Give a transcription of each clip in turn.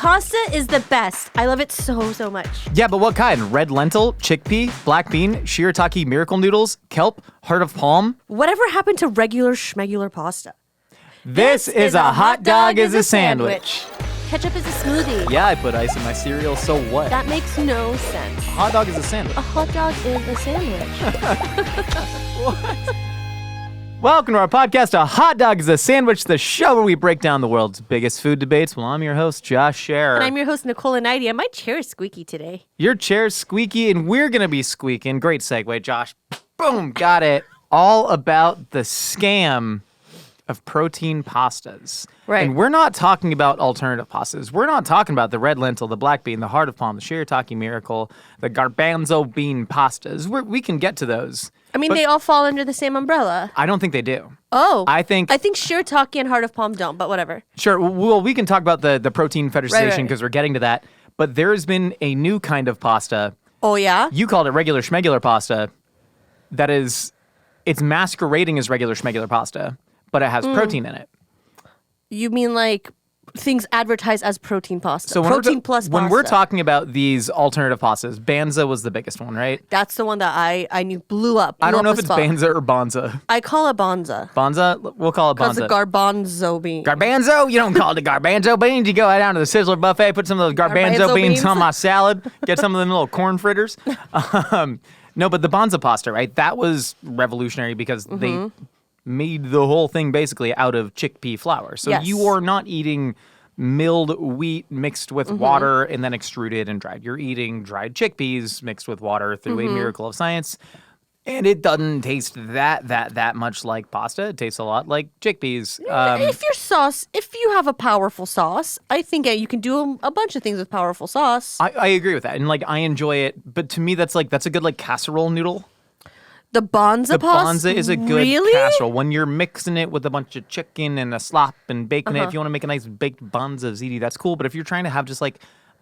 Pasta is the best. I love it so, so much. Yeah, but what kind? Red lentil, chickpea, black bean, shirataki miracle noodles, kelp, heart of palm? Whatever happened to regular schmegular pasta? This is a hot dog is a sandwich. Ketchup is a smoothie. Yeah, I put ice in my cereal, so what? That makes no sense. A hot dog is a sandwich. A hot dog is a sandwich. What? Welcome to our podcast, A Hot Dog is a Sandwich, the show where we break down the world's biggest food debates. Well, I'm your host, Josh Scherer. And I'm your host, Nicole Nighty, and my chair is squeaky today. Your chair's squeaky, and we're going to be squeaking. Great segue, Josh. Boom, got it. All about the scam of protein pastas. Right. And we're not talking about alternative pastas. We're not talking about the red lentil, the black bean, the heart of palm, the shirataki miracle, the garbanzo bean pastas. We can get to those. I mean, they all fall under the same umbrella. I don't think they do. Oh. I think shirataki and heart of palm don't, but whatever. Sure. Well, we can talk about the protein fetishization because Right. we're getting to that. But there has been a new kind of pasta. Oh, yeah? You called it regular schmegular pasta. That is, it's masquerading as regular schmegular pasta, but it has protein in it. You mean like things advertised as protein pasta? So protein plus pasta. when we're talking about these alternative pastas, Banza was the biggest one, right? That's the one that I knew blew up. I don't know up if it's a spot. Banza or Bonza. I call it bonza. Bonza? We'll call it Because Bonza. the garbanzo bean. Garbanzo? You don't call it the garbanzo beans. You go down to the Sizzler buffet, put some of those garbanzo Garbanzo beans beans. on my salad, get some of them little corn fritters. No, but the Bonza pasta, right? That was revolutionary because they made the whole thing basically out of chickpea flour. So Yes. you are not eating milled wheat mixed with water and then extruded and dried. You're eating dried chickpeas mixed with water through a miracle of science. And it doesn't taste that much like pasta. It tastes a lot like chickpeas. If you have a powerful sauce, I think you can do a bunch of things with powerful sauce. I agree with that. And I enjoy it. But to me, that's a good casserole noodle. The bonza pasta? Bonza is a good casserole. When you're mixing it with a bunch of chicken and a slop and bacon, if you want to make a nice baked bonza ziti, that's cool. But if you're trying to have just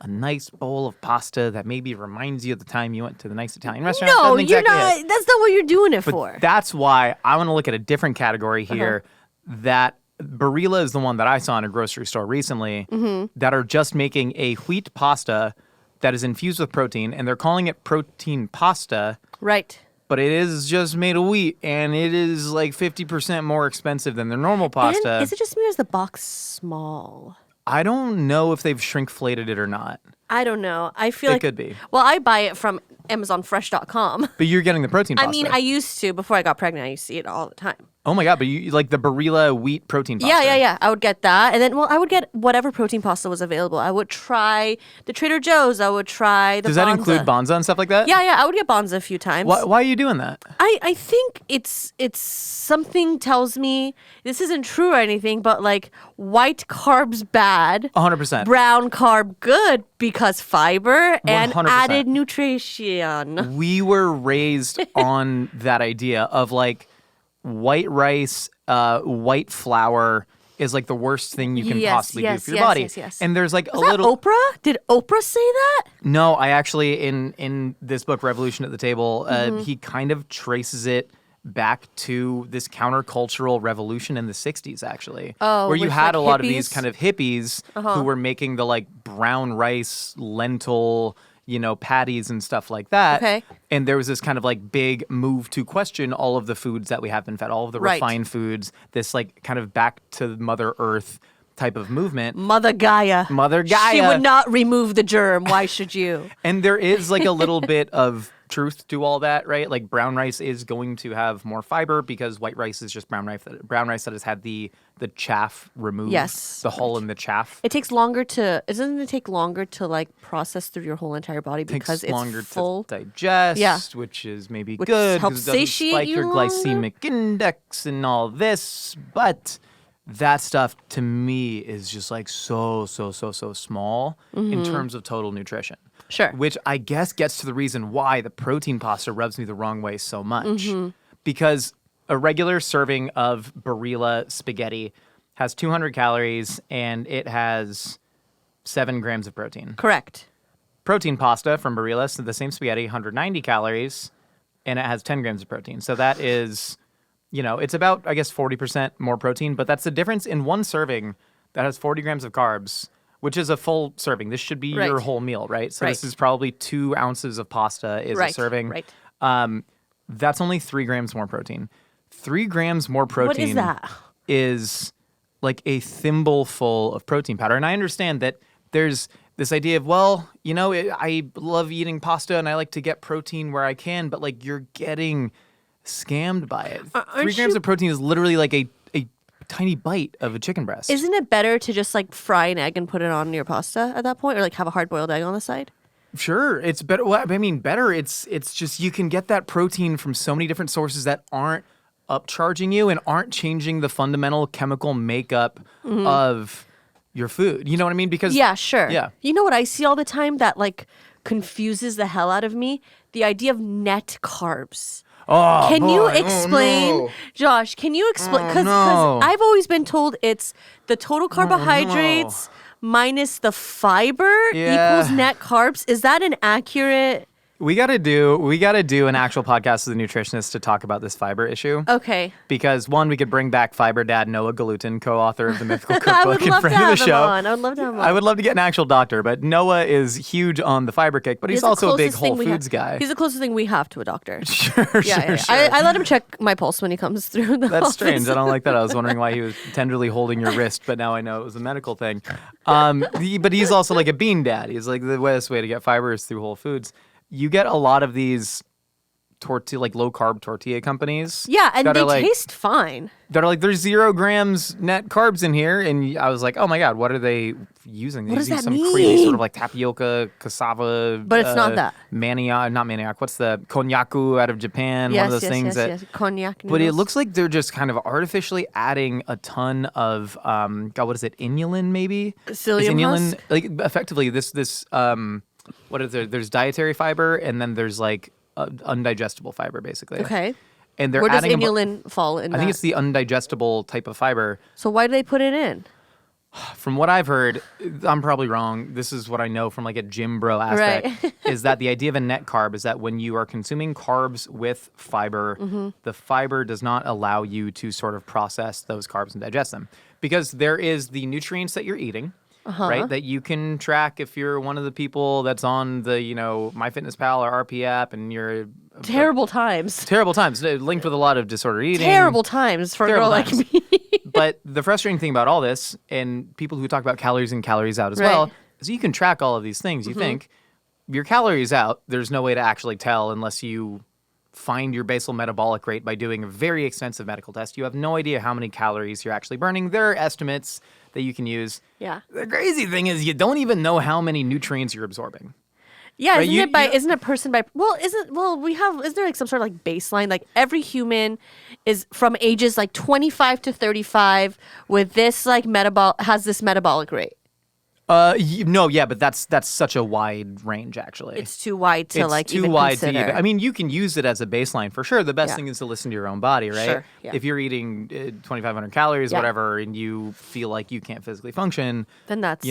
a nice bowl of pasta that maybe reminds you of the time you went to the nice Italian restaurant. No, that's you're exactly not. it. That's not what you're doing it But for. that's why I want to look at a different category here. That Barilla is the one that I saw in a grocery store recently that are just making a wheat pasta that is infused with protein, and they're calling it protein pasta. Right. But it is just made of wheat, and it is 50% more expensive than their normal pasta. And is it just me or is the box small? I don't know if they've shrinkflated it or not. I don't know. I feel It like could be. Well, I buy it from AmazonFresh.com. But you're getting the protein pasta. I mean, I used to before I got pregnant. I used to see it all the time. Oh my God, but you like the Barilla wheat protein pasta. Yeah. I would get that. And then, I would get whatever protein pasta was available. I would try the Trader Joe's. I would try the Does that Bonza. include Bonza and stuff like that? Yeah. I would get Bonza a few times. Why are you doing that? I think it's something tells me, this isn't true or anything, but white carbs bad. 100%. Brown carb good because fiber and 100%. added nutrition. We were raised on that idea of white rice, white flour is the worst thing you can possibly do for your body. Yes. And there's Was that Oprah? Did Oprah say that? No, I actually in this book Revolution at the Table, he kind of traces it back to this countercultural revolution in the 60s actually. Oh, where you with, had a lot of these hippies? kind of hippies who were making the brown rice, lentil, patties and stuff like that. Okay. And there was this kind of big move to question all of the foods that we have been fed, all of the Right. refined foods, this kind of back to Mother Earth type of movement. Mother Gaia. She would not remove the germ. Why should you? And there is a little bit of truth to all that, right? Brown rice is going to have more fiber because white rice is just brown rice that has had the chaff removed. Yes. The hull and the chaff. Doesn't it take longer to process through your whole entire body because Takes longer it's full? to digest, Yeah. which is maybe Which good helps because it doesn't satiate spike you your longer? glycemic index and all this. But that stuff to me is just so small in terms of total nutrition. Sure. Which I guess gets to the reason why the protein pasta rubs me the wrong way so much. Because a regular serving of Barilla spaghetti has 200 calories and it has 7 grams of protein. Correct. Protein pasta from Barilla, so the same spaghetti, 190 calories, and it has 10 grams of protein. So that is, it's about, I guess, 40% more protein, but that's the difference in one serving that has 40 grams of carbs which is a full serving. This should be your Right. whole meal, right? So Right. this is probably 2 ounces of pasta is a Right, serving. right. That's only 3 grams more protein. 3 grams more protein. What is that? Is like a thimbleful of protein powder. And I understand that there's this idea of, well, I love eating pasta and I like to get protein where I can, but like you're getting scammed by it. 3 grams of protein is literally like a tiny bite of a chicken breast. Isn't it better to just like fry an egg and put it on your pasta at that point, or like have a hard boiled egg on the side? Sure, it's better. Well, I mean, better. It's just you can get that protein from so many different sources that aren't upcharging you and aren't changing the fundamental chemical makeup of your food. You know what I mean? Because Yeah, sure. Yeah. You know what I see all the time that like confuses the hell out of me? The idea of net carbs. Oh, Can you boy. explain, Oh, no. Josh? Can you explain? Because no. I've always been told it's the total carbohydrates minus the fiber Yeah. equals net carbs. Is that an accurate? We gotta do an actual podcast with a nutritionist to talk about this fiber issue. Okay. Because one, we could bring back Fiber Dad Noah Galutin, co-author of the Mythical I would Cookbook and love to friend of have the him show. on. I would love to have him on. I would love to get an actual doctor, but Noah is huge on the fiber kick, but he's the also a big closest thing Whole we Foods have- guy. He's the closest thing we have to a doctor. Sure. I let him check my pulse when he comes through the That's office. strange. I don't like that. I was wondering why he was tenderly holding your wrist, but now I know it was a medical thing. But he's also like a bean dad. He's like the best way to get fiber is through Whole Foods. You get a lot of these like low carb tortilla companies. Yeah, and that they are like, taste fine. that are like there's 0 grams net carbs in here, and I was like, oh my god, what are they using? They're What does using that some crazy mean? sort of like tapioca, cassava, But it's not that. not manioc. What's the konyaku out of Japan? Yes, One of those yes, things yes, that. yes. Cognac But it noodles. looks like they're just kind of artificially adding a ton of what is it? Inulin, maybe? Psyllium Is husk? like effectively this what is there? There's dietary fiber and then there's like undigestible fiber, basically. Okay. And they're Where does adding inulin fall in I that? think it's the undigestible type of fiber. So why do they put it in? From what I've heard, I'm probably wrong. This is what I know from like a gym bro aspect, Right. is that the idea of a net carb is that when you are consuming carbs with fiber, the fiber does not allow you to sort of process those carbs and digest them. Because there is the nutrients that you're eating, right? That you can track if you're one of the people that's on the, MyFitnessPal or RP app and you're Terrible times. terrible times, linked with a lot of disordered eating. Terrible times for a girl Terrible like times. me. But the frustrating thing about all this, and people who talk about calories in, calories out as Right. well, is you can track all of these things. You think your calories out, there's no way to actually tell unless you find your basal metabolic rate by doing a very extensive medical test. You have no idea how many calories you're actually burning. There are estimates that you can use. Yeah. The crazy thing is you don't even know how many nutrients you're absorbing. Yeah, Right, isn't it person by isn't there like some sort of like baseline? Like every human is from ages like 25 to 35 with this like has this metabolic rate. No, yeah, but that's such a wide range actually. It's too wide to It's like too even wide consider. to even. I mean, you can use it as a baseline for sure. The best Yeah. thing is to listen to your own body, right? Sure, yeah. If you're eating 2,500 calories, Yeah. whatever, and you feel like you can't physically function, Then that's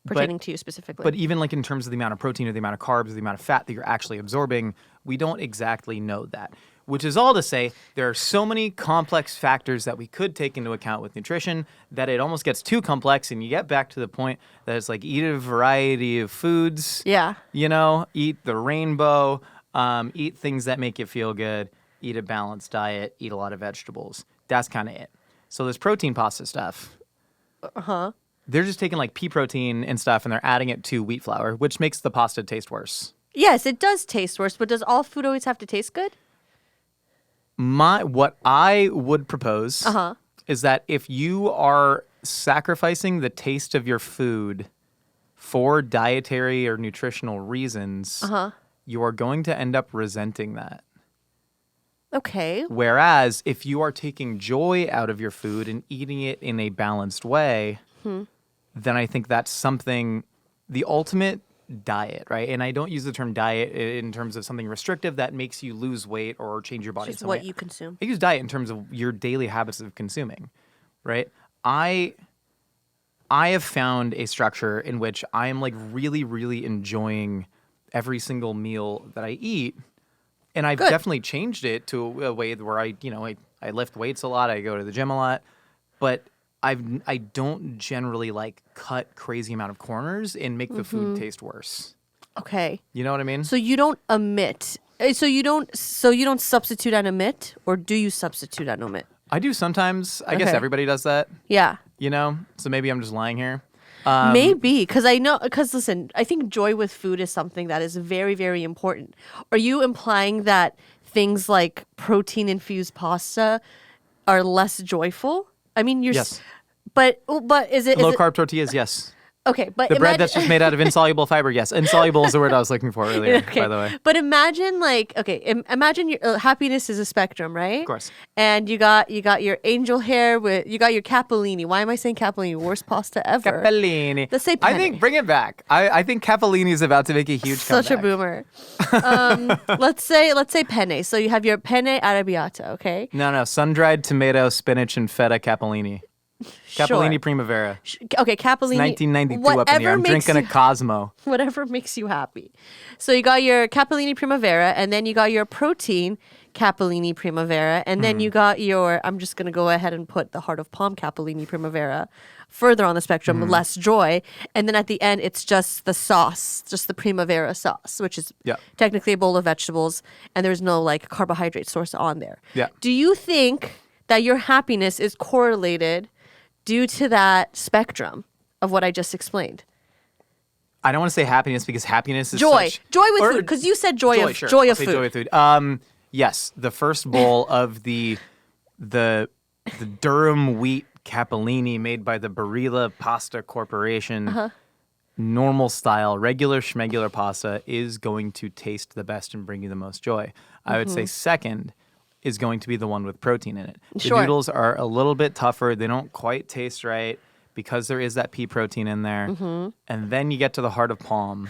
pertaining to you specifically. But even like in terms of the amount of protein or the amount of carbs or the amount of fat that you're actually absorbing, we don't exactly know that. Which is all to say, there are so many complex factors that we could take into account with nutrition that it almost gets too complex, and you get back to the point that it's like eat a variety of foods. yeah. Eat the rainbow, eat things that make you feel good, eat a balanced diet, eat a lot of vegetables. That's kind of it. So this protein pasta stuff. They're just taking like pea protein and stuff and they're adding it to wheat flour, which makes the pasta taste worse. Yes, it does taste worse, but does all food always have to taste good? What I would propose is that if you are sacrificing the taste of your food for dietary or nutritional reasons, you are going to end up resenting that. Okay. Whereas if you are taking joy out of your food and eating it in a balanced way, then I think that's something, the ultimate diet, right? And I don't use the term diet in terms of something restrictive that makes you lose weight or change your body. Just in some what way. you consume. I use diet in terms of your daily habits of consuming, right? I have found a structure in which I am like really, really enjoying every single meal that I eat. And I've Good. definitely changed it to a way where I lift weights a lot. I go to the gym a lot. But I don't generally like cut crazy amount of corners and make the food taste worse. Okay. You know what I mean? So you don't omit. So you don't substitute and omit, or do you substitute and omit? I do sometimes. I guess Okay. everybody does that. Yeah. You know? So maybe I'm just lying here. Maybe, because listen, I think joy with food is something that is very, very important. Are you implying that things like protein-infused pasta are less joyful? I mean, Yes. But is it Low carb tortillas, yes. okay? But The bread that's just made out of insoluble fiber, yes. Insoluble is the word I was looking for earlier, okay. by the way. But imagine imagine your happiness is a spectrum, right? Of course. And you got your angel hair you got your capellini. Why am I saying capellini? Worst pasta ever. Capellini. Let's say I penne. think bring it back. I think capellini is about to make a huge Such a comeback. boomer. Let's say penne. So you have your penne arrabbiata, okay? No, sun-dried tomato, spinach, and feta capellini. Capellini Sure. Primavera. Okay, capellini. 1992 up in whatever here. I'm makes drinking a Cosmo. whatever makes you happy. So you got your capellini primavera, and then you got your protein capellini primavera, and then you got your, I'm just going to go ahead and put the heart of palm capellini primavera further on the spectrum, less joy. And then at the end, it's just the sauce, just the primavera sauce, which is Yeah. technically a bowl of vegetables, and there's no like carbohydrate source on there. Yeah. Do you think that your happiness is correlated due to that spectrum of what I just explained? I don't want to say happiness because happiness is Joy. such... Joy with or- food, because you said joy of sure. joy I'll of say food. Joy with food. Yes, the first bowl of the Durham wheat capellini made by the Barilla Pasta Corporation, normal style, regular schmegular pasta is going to taste the best and bring you the most joy. I would say second is going to be the one with protein in it. The Sure. noodles are a little bit tougher. They don't quite taste right because there is that pea protein in there. And then you get to the heart of palm.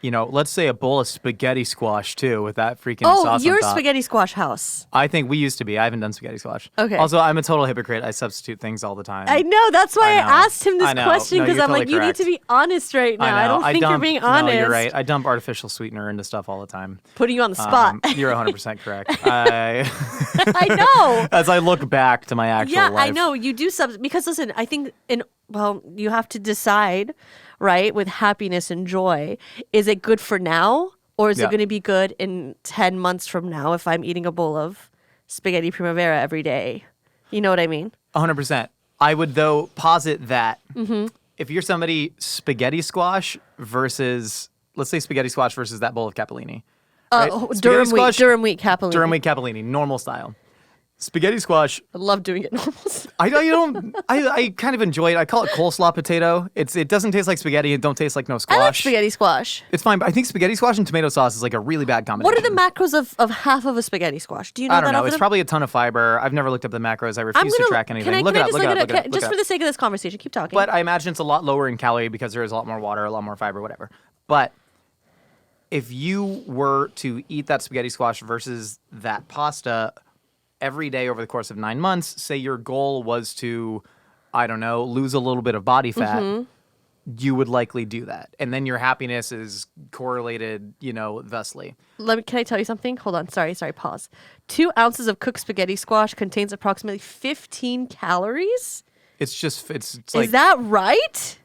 You know, let's say a bowl of spaghetti squash too with that freaking Oh, sauce you're on a top. spaghetti squash house. I think we used to be. I haven't done spaghetti squash. Okay. Also, I'm a total hypocrite. I substitute things all the time. I know. That's why I know. asked him this I know. question, No, because you're I'm like, totally you need to be honest right now. I, know. don't think you're being honest. No, you're right. I dump artificial sweetener into stuff all the time. Putting you on the spot. You're 100% correct. I know. As I look back to my actual Yeah, life. I know. You do because listen, I think you have to decide, right, with happiness and joy, is it good for now? Or is it Yeah. going to be good in 10 months from now if I'm eating a bowl of spaghetti primavera every day? You know what I mean? 100%. I would, though, posit that if you're somebody, spaghetti squash versus, let's say spaghetti squash versus that bowl of capellini. Right? Durham Spaghetti squash, wheat capellini. Durham wheat capellini, normal style. Spaghetti squash, I love doing it normal. I kind of enjoy it. I call it coleslaw potato. It doesn't taste like spaghetti. It don't taste like no squash. I like spaghetti squash. It's fine, but I think spaghetti squash and tomato sauce is like a really bad combination. What are the macros of half of a spaghetti squash? Do you know I don't that? know. off It's the- probably a ton of fiber. I've never looked up the macros. I I'm refuse to gonna track anything. Can I Look it up. just Look it up. look Look it up. just for the sake of this conversation? Keep talking. But I imagine it's a lot lower in calorie because there is a lot more water, a lot more fiber, whatever. But if you were to eat that spaghetti squash versus that pasta every day over the course of 9 months, say your goal was to, I don't know, lose a little bit of body fat, you would likely do that. And then your happiness is correlated, thusly. Can I tell you something? Hold on. Sorry. Pause. 2 ounces of cooked spaghetti squash contains approximately 15 calories. It's like, Is that right?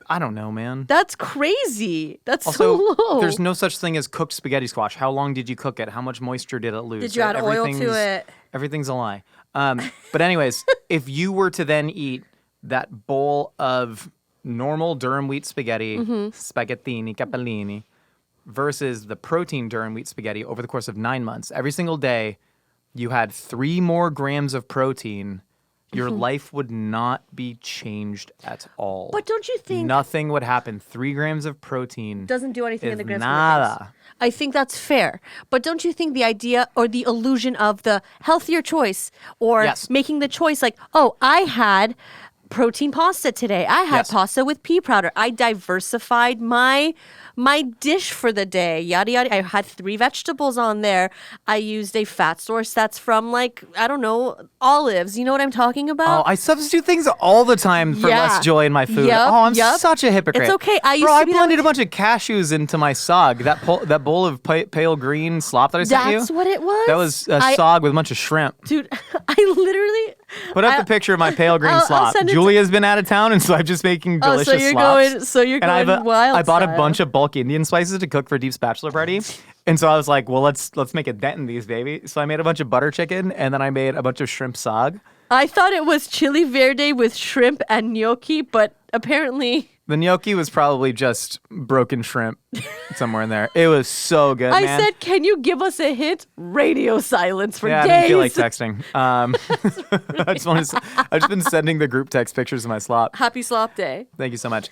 I don't know, man. That's crazy. That's Also, so low. there's no such thing as cooked spaghetti squash. How long did you cook it? How much moisture did it lose? Did you add oil to Everything's- it? Everything's a lie. But anyways, if you were to then eat that bowl of normal Durham wheat spaghetti, spaghettini, capellini, versus the protein Durham wheat spaghetti over the course of 9 months, every single day, you had 3 more grams of protein. Your life would not be changed at all. But don't you think Nothing would happen. 3 grams of protein doesn't do anything in is the grand scheme of things? nada. I think that's fair. But don't you think the idea or the illusion of the healthier choice or Yes. making the choice like, oh, I had protein pasta today. I had Yes. pasta with pea powder. I diversified my dish for the day. Yada yada. I had 3 vegetables on there. I used a fat source that's from olives. You know what I'm talking Oh, about? I substitute things all the time for Yeah. less joy in my food. Yep, Oh, I'm yep. such a hypocrite. It's okay. I used Bro, to I be that blended way a bunch of cashews into my sog. That bowl of pale green slop that I sent you. That's what it was. That was a I- sog with a bunch of shrimp. Dude, I literally, Put up the picture of my pale green I'll slop. send it to- Julia's been out of town, and so I'm just making delicious so you're slops. going wild I bought a style. bunch of bulk Indian spices to cook for Deep's bachelor party, and so I was like, well, let's make a dent in these, baby. So I made a bunch of butter chicken, and then I made a bunch of shrimp sag. I thought it was chili verde with shrimp and gnocchi, but apparently The gnocchi was probably just broken shrimp somewhere in there. It was so good, I man. said, "Can you give us a hint?" Radio silence for Yeah, days. I didn't feel like texting. I've just been sending the group text pictures of my slop. Happy slop day. Thank you so much.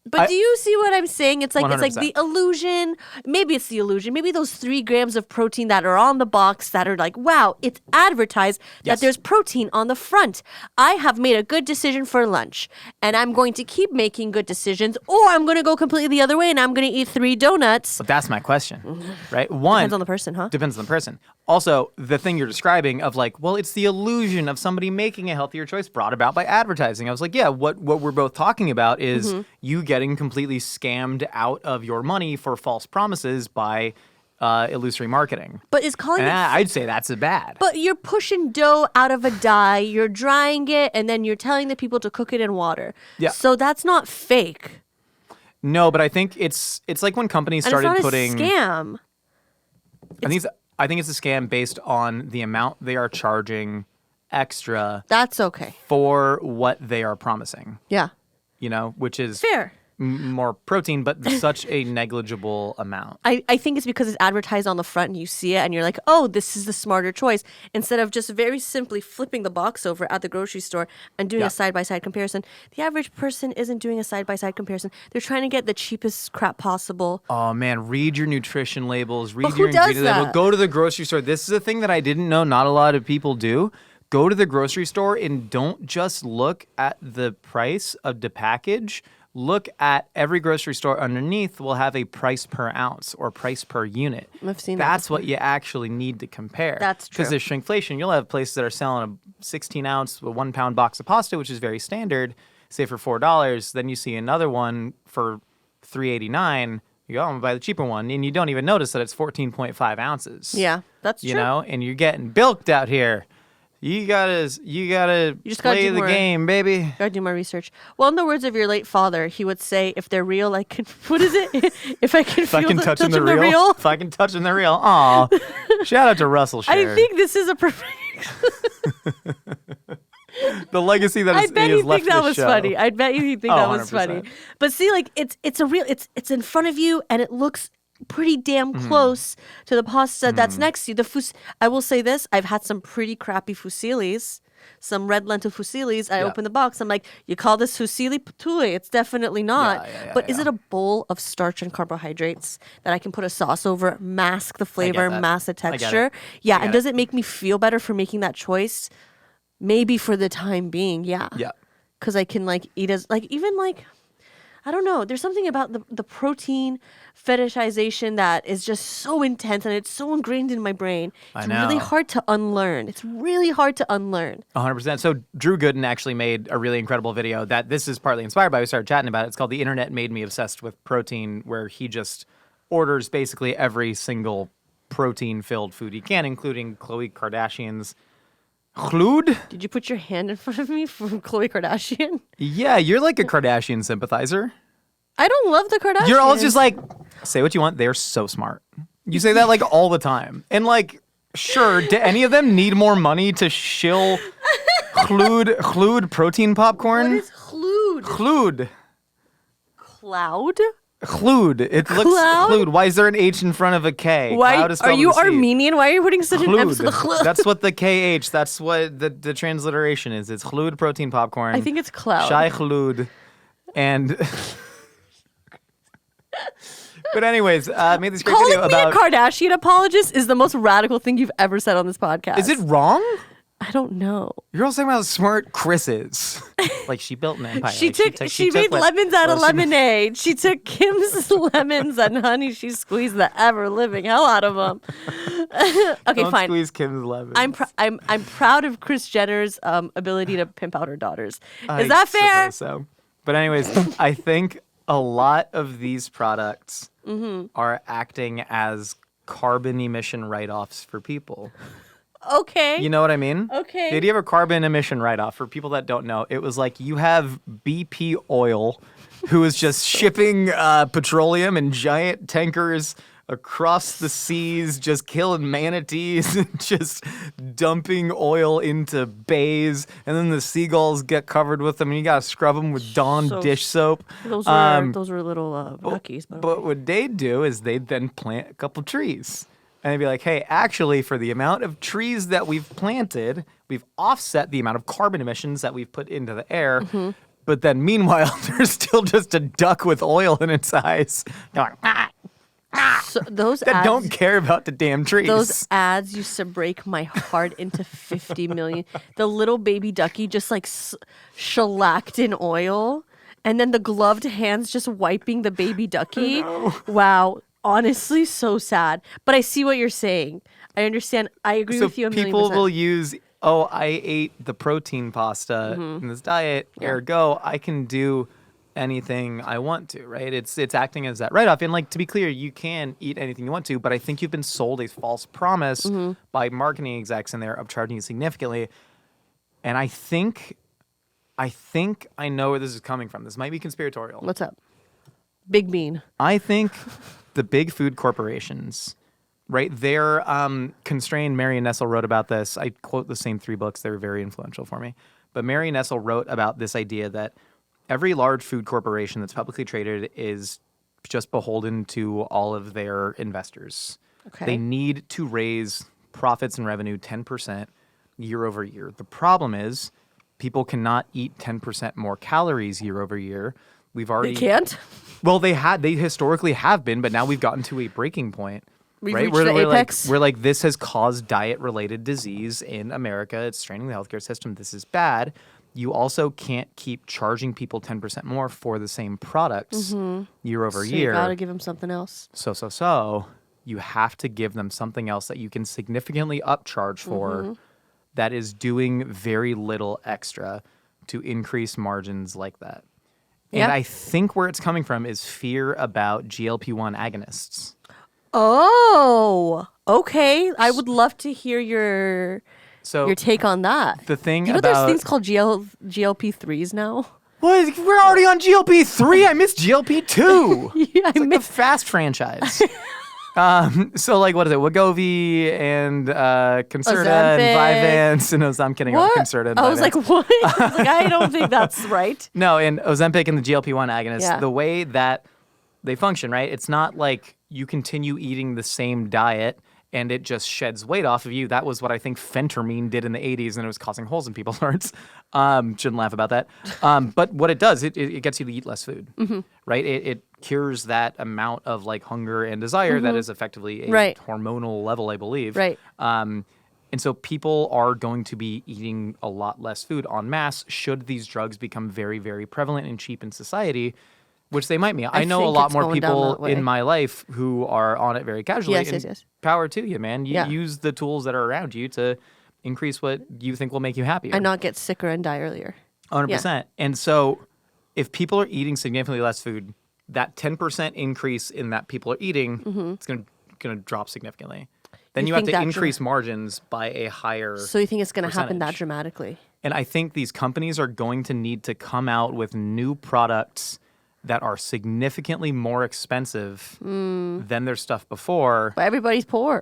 But do you see what I'm saying? It's like 100%. the illusion. Maybe it's the illusion. Maybe those 3 grams of protein that are on the box that are like, wow, it's advertised Yes. that there's protein on the front. I have made a good decision for lunch, and I'm going to keep making good decisions, or I'm going to go completely the other way and I'm going to eat 3 donuts. But that's my question, right? One, Depends on the person, huh? Depends on the person. Also, the thing you're describing of like, well, it's the illusion of somebody making a healthier choice brought about by advertising. I was like, yeah, what we're both talking about is you getting completely scammed out of your money for false promises by illusory marketing. But is calling And it I'd say that's a bad. But you're pushing dough out of a dye, you're drying it, and then you're telling the people to cook it in water. Yeah. So that's not fake. No, but I think it's like when companies And started it's not putting. a scam. I think it's a scam based on the amount they are charging extra That's okay. for what they are promising. Yeah. You know, which is Fair. more protein, but such a negligible amount. I think it's because it's advertised on the front and you see it and you're like, oh, this is the smarter choice. Instead of just very simply flipping the box over at the grocery store and doing Yeah. a side-by-side comparison. The average person isn't doing a side-by-side comparison. They're trying to get the cheapest crap possible. Oh man, read your nutrition labels, read But your who does ingredient label. that? Go to the grocery store. This is a thing that I didn't know not a lot of people do. Go to the grocery store and don't just look at the price of the package. Look at every grocery store underneath will have a price per ounce or price per unit. I've seen that That's what you actually need to compare. That's Because true. there's shrinkflation. You'll have places that are selling a 16-ounce, a 1-pound box of pasta, which is very standard, say for $4. Then you see another one for $3.89. You go, I'm gonna buy the cheaper one, and you don't even notice that it's 14.5 ounces. Yeah, that's true. You know, and you're getting bilked out here. You gotta just gotta play do the more. game, baby. Gotta do my research. Well, in the words of your late father, he would say, if they're real, I can, what is it? If I can If I feel can the, touch touch in the of real, if I can touch in the real. Aw, shout out to Russell I Sher. think this is a perfect. The legacy that I is, bet he has you left think that the was show. funny. I bet you think Oh, that was funny. 100%. But see, like it's a real. It's in front of you, and it looks pretty damn Mm-hmm. close to the pasta that's next to you. I will say this: I've had some pretty crappy fusillis. Some red lentil fusillis. I Yeah. open the box. I'm like, you call this fusilli patouille? It's definitely not. yeah, but is yeah. it a bowl of starch and carbohydrates that I can put a sauce over, mask the flavor, that. mask the I get it. texture? Yeah, I and get does it make me feel better for making that choice? Maybe for the time being, yeah. Yeah. Because I can like eat as like even like I don't know. There's something about the protein fetishization that is just so intense and it's so ingrained in my brain. It's really know. hard to unlearn. It's really hard to unlearn. 100%. So Drew Gooden actually made a really incredible video that this is partly inspired by. We started chatting about it. It's called "The Internet Made Me Obsessed with Protein," where he just orders basically every single protein-filled food he can, including Khloe Kardashian's chlood. Did you put your hand in front of me from Khloe Kardashian? Yeah, you're like a Kardashian sympathizer. I don't love the Kardashians. You're always just like, say what you want. They're so smart. You say that like all the time. And like, sure, do any of them need more money to shill chlood protein popcorn? What is chlood? Chlood. Cloud? Chlood. It looks Cloud? chlood. Why is there an H in front of a K? Why Cloud is are spelled you with a C. Armenian? Why are you putting such an emphasis on the Chlood. chlood? That's what the KH, that's what the transliteration is. It's chlood protein popcorn. I think it's cloud. Shai chlood. And but anyways, made this great Calling video me about a Kardashian apologist is the most radical thing you've ever said on this podcast. Is it wrong? I don't know. You're all saying about how smart Chris is. Like she built an empire. She Like, took she made what- lemons out of well, she made- lemonade. She took Kim's lemons and honey. She squeezed the ever living hell out of them. Okay, Don't fine. squeeze Kim's lemons. I'm proud of Kris Jenner's ability to pimp out her daughters. I Is that fair? suppose So, but anyways, I think a lot of these products Mm-hmm. are acting as carbon emission write-offs for people. Okay. You know what I mean? Okay. The idea of a carbon emission write-off, for people that don't know, it was like you have BP Oil, who is just shipping petroleum in giant tankers across the seas, just killing manatees and just dumping oil into bays, and then the seagulls get covered with them, and you gotta scrub them with Dawn So dish soap. Those were little duckies. But what they'd do is they'd then plant a couple trees. And they'd be like, hey, actually, for the amount of trees that we've planted, we've offset the amount of carbon emissions that we've put into the air. Mm-hmm. But then meanwhile, there's still just a duck with oil in its eyes going, So those that ads, don't care about the damn trees. those ads used to break my heart into 50 million. The little baby ducky just like shellacked in oil, and then the gloved hands just wiping the baby ducky. Wow. Honestly, so sad. But I see what you're saying. I understand. I agree So with you a million people percent. will use, oh, I ate the protein pasta in this diet, ergo, I can do anything I want to, right? It's acting as that write-off. And like, to be clear, you can eat anything you want to, but I think you've been sold a false promise by marketing execs in there of charging you significantly. And I think I know where this is coming from. This might be conspiratorial. What's up? Big Bean. I think the big food corporations, right? They're constrained. Mary and Nessel wrote about this. I quote the same 3 books. They were very influential for me. But Mary and Nessel wrote about this idea that every large food corporation that's publicly traded is just beholden to all of their investors. Okay. They need to raise profits and revenue 10% year over year. The problem is people cannot eat 10% more calories year over year. We've already They can't? Well, they historically have been, but now we've gotten to a breaking point. We've right? reached the apex. We're like, this has caused diet-related disease in America. It's straining the healthcare system. This is bad. You also can't keep charging people 10% more for the same products year over So year. you gotta give them something else. So you have to give them something else that you can significantly upcharge for that is doing very little extra to increase margins like that. Yeah. And I think where it's coming from is fear about GLP-1 agonists. Oh, okay. I would love to hear your So take on that. the thing You know, about there's things called GLP-3s now. What? We're already on GLP-3. I missed GLP-2. Yeah, It's like the Fast franchise. So like, what is it? Wegovy and Concerta and Ozempic. Vyvanse. And I'm kidding. What? Concerta and I was Vyvanse. like, what? I was like, I don't think that's right. No, and Ozempic and the GLP-1 agonists, Yeah. the way that they function, right? It's not like you continue eating the same diet and it just sheds weight off of you. That was what I think phentermine did in the 80s, and it was causing holes in people's hearts. Shouldn't laugh about that. But what it does, it gets you to eat less food, right? It cures that amount of like hunger and desire that is effectively a Right. hormonal level, I believe. Right. And so people are going to be eating a lot less food en masse should these drugs become very, very prevalent and cheap in society, which they might be. I know a think lot it's more going down people that way. in my life who are on it very casually. Yes, and yes, yes. Power to you, man. You Yeah. use the tools that are around you to increase what you think will make you happier. And not get sicker and die earlier. 100%. And so if people are eating significantly less food, that 10% increase in that people are eating, it's going to drop significantly. Then you have think to that increase margins by a higher So you think it's going to happen that percentage. dramatically? And I think these companies are going to need to come out with new products that are significantly more expensive than their stuff before. But everybody's poor.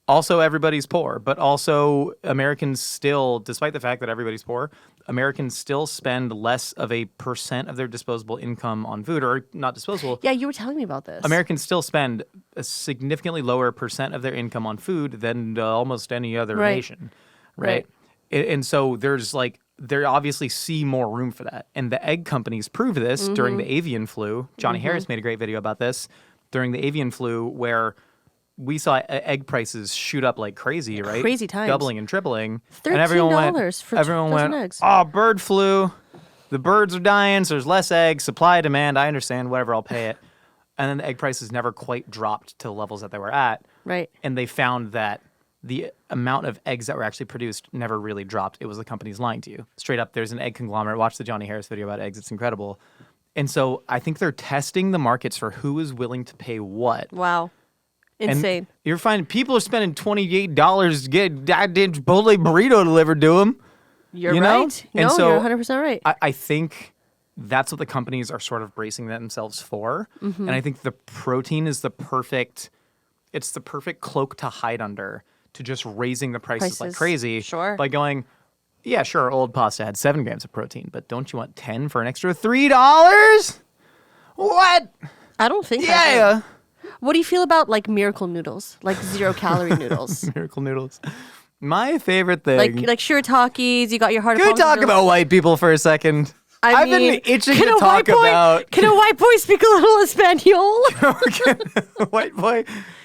Also, everybody's poor, but also Americans still, despite the fact that everybody's poor, Americans still spend less of a % of their disposable income on food, or not disposable. Yeah, you were telling me about this. Americans still spend a significantly lower % of their income on food than almost any other Right. nation, right? And so there's like, they obviously see more room for that. And the egg companies proved this during the avian flu. Johnny Harris made a great video about this during the avian flu, where we saw egg prices shoot up like crazy, right? Crazy times. Doubling and tripling. $13 and everyone went, for everyone dozen went, eggs. oh, bird flu. The birds are dying, so there's less eggs. Supply, demand, I understand, whatever, I'll pay it. And then the egg prices never quite dropped to the levels that they were at. Right. And they found that the amount of eggs that were actually produced never really dropped. It was the companies lying to you. Straight up, there's an egg conglomerate. Watch the Johnny Harris video about eggs. It's incredible. And so I think they're testing the markets for who is willing to pay what. Wow. Insane. And you're finding people are spending $28 to get a goddamn Chipotle burrito delivered to them. You're you know? right. And No, so you're 100% right. I think that's what the companies are sort of bracing themselves for. Mm-hmm. And I think the protein is the perfect cloak to hide under to just raising the prices like crazy. Sure. By going, yeah, sure, old pasta had 7 grams of protein, but don't you want 10 for an extra $3? What? I don't think Yeah. What do you feel about like miracle noodles? Like 0-calorie noodles? Miracle noodles. My favorite thing. Like shiitakes, you got your heart of Can we palm talk noodles. about white people for a second? I've been itching to talk about. Can a white boy speak a little Espanol? White boy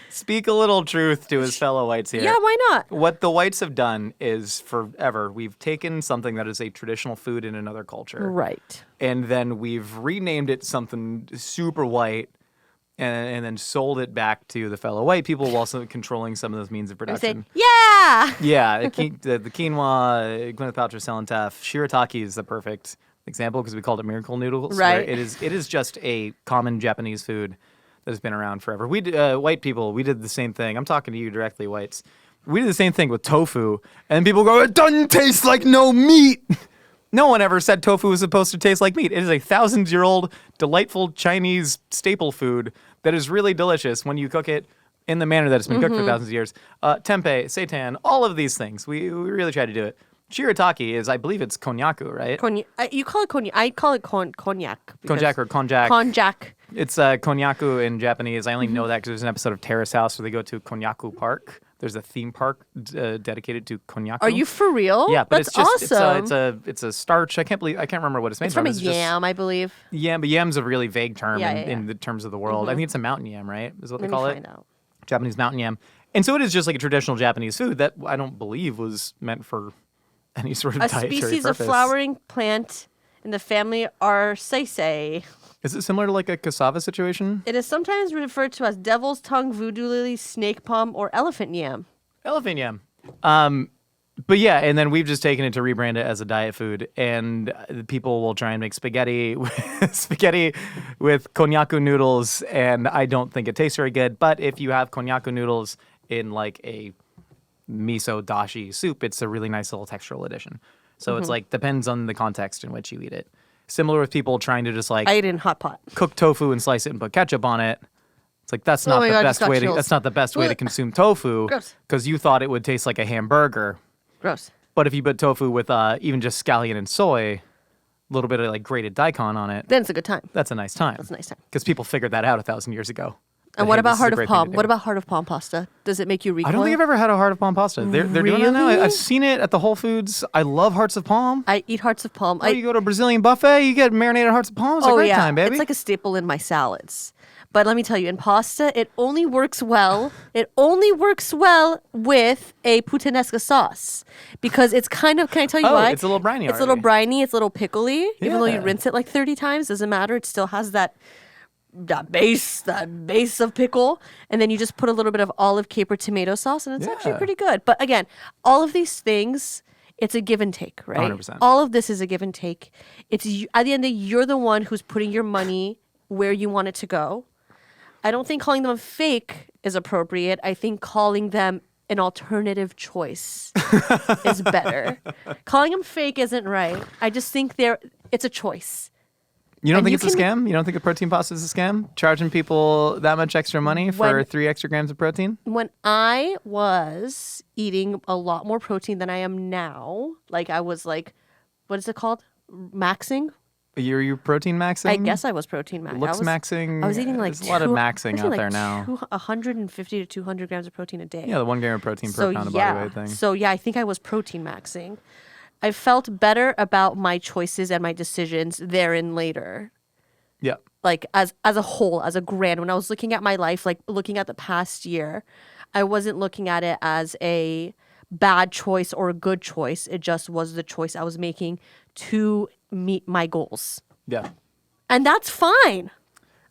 speak a little truth to his fellow whites here. Yeah, why not? What the whites have done is forever, we've taken something that is a traditional food in another culture. Right. And then we've renamed it something super white and then sold it back to the fellow white people while also controlling some of those means of Say, production. yeah. Yeah, the quinoa, Gwyneth Paltrow selling tough. Shirataki is the perfect example because we called it miracle noodles. Right. Where it is just a common Japanese food that has been around forever. We white people, we did the same thing. I'm talking to you directly, whites. We did the same thing with tofu, and people go, "It doesn't taste like no meat." No one ever said tofu was supposed to taste like meat. It is a 1,000-year-old, delightful Chinese staple food that is really delicious when you cook it in the manner that it's been cooked for thousands of years. Tempeh, seitan, all of these things. We really try to do it. Shirataki is, I believe it's konnyaku, right? You call it cognac. I call it cognac. Konjac or konjac. Konjac. It's konnyaku in Japanese. I only know that because there's an episode of Terrace House where they go to Konnyaku Park. There's a theme park dedicated to konnyaku. Are you for real? Yeah, but That's it's just awesome. it's a starch. I can't remember what it's made It's from a It's yam, I believe. Yeah, but yam's a really vague term Yeah, in the terms of the world. I think it's a mountain yam, right? Is what they call Let it. me find out. Japanese mountain yam. And so it is just like a traditional Japanese food that I don't believe was meant for any sort of A dietary species purpose. of flowering plant in the family Arceaceae. Is it similar to like a cassava situation? It is sometimes referred to as devil's tongue, voodoo lily, snake palm, or elephant yam. Elephant yam. But yeah, and then we've just taken it to rebrand it as a diet food, and people will try and make spaghetti with konnyaku noodles, and I don't think it tastes very good. But if you have konnyaku noodles in like a miso dashi soup, it's a really nice little textural addition. So it's like depends on the context in which you eat it. Similar with people trying to just like I ate it in hot pot. cook tofu and slice it and put ketchup on it. It's like that's not my the God, best just got way to chills. that's not the best way to consume tofu Gross. because you thought it would taste like a hamburger. Gross. But if you put tofu with even just scallion and soy, a little bit of like grated daikon on it, Then it's a good time. that's a nice time. That's a nice time. Because people figured that out 1,000 years ago. And That, what hey, about this is a heart of great thing to palm? do. What about heart of palm pasta? Does it make you recoil? I don't think I've ever had a heart of palm pasta. They're doing that now. Really? I've seen it at the Whole Foods. I love hearts of palm. I eat hearts of palm. You go to a Brazilian buffet, you get marinated hearts of palm. It's a great time, baby. It's like a staple in my salads. But let me tell you, in pasta, it only works well. It only works well with a puttanesca sauce because it's kind of. Can I tell you why? It's a little briny. It's a little already. briny. It's a little pickly. Even though you Yeah. rinse it like 30 times, doesn't matter. It still has that base of pickle, and then you just put a little bit of olive caper tomato sauce, and it's actually Yeah. pretty good. But again, all of these things. It's a give and take, right? 100%. All of this is a give and take. It's at the end of the day, you're the one who's putting your money where you want it to go. I don't think calling them fake is appropriate. I think calling them an alternative choice is better. Calling them fake isn't right. I just think it's a choice. You don't And think you it's a can- scam? You don't think the protein pasta is a scam? Charging people that much extra money for 3 extra grams of protein? When I was eating a lot more protein than I am now, like I was like, what is it called? Maxing? Are you protein maxing? I guess I was protein maxing. Looks maxing. I was eating like There's a lot of maxing out there now. 150 to 200 grams of protein a day. Yeah, the 1 gram of protein per pound of body weight thing. So yeah, I think I was protein maxing. I felt better about my choices and my decisions therein later. Yeah. Like as a whole, as a grand, when I was looking at my life, like looking at the past year, I wasn't looking at it as a bad choice or a good choice. It just was the choice I was making to meet my goals. Yeah. And that's fine.